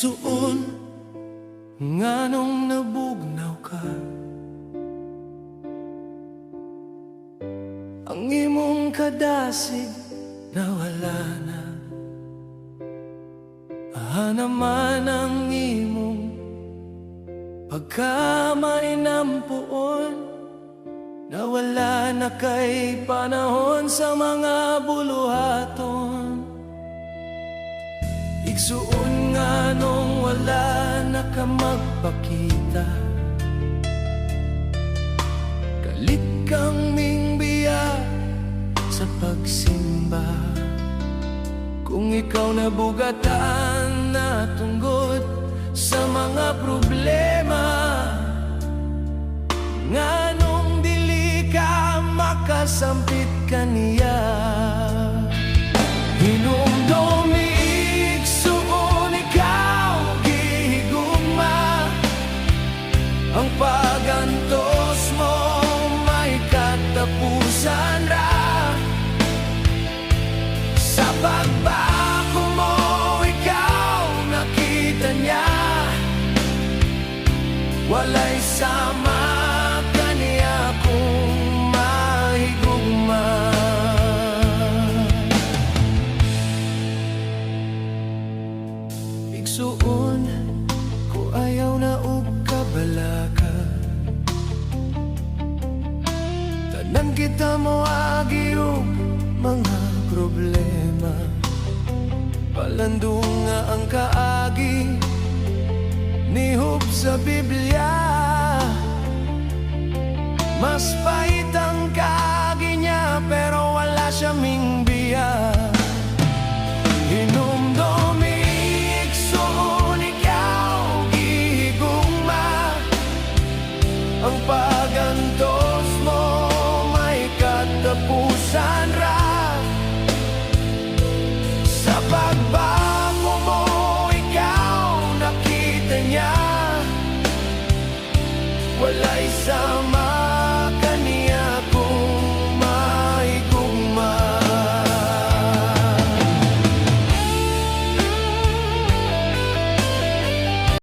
Igsuon nganong nabugnaw ka, ang imong kadasig nawala na. Naman ang imong pagkamainampuon, nawala na kay panahon sa mga buluhaton. Igsuon nga nung wala na ka magpakita, galit kang mingbiya sa pagsimba. Kung ikaw nabugatan na tungod sa mga problema, nganong dili ka makasampit kaniya. Hinumdum igsuon ikaw gihigugma, ang pagantos mo may katapusan ra. Sa pagbago mo ikaw nakita niya, walay sama kaniya kung mahigugma. Igsuon ko ayaw na og kabalaka, tanan kita mo agi og mga problema. Palandong nga ang kaagi nihub sa Biblia, mas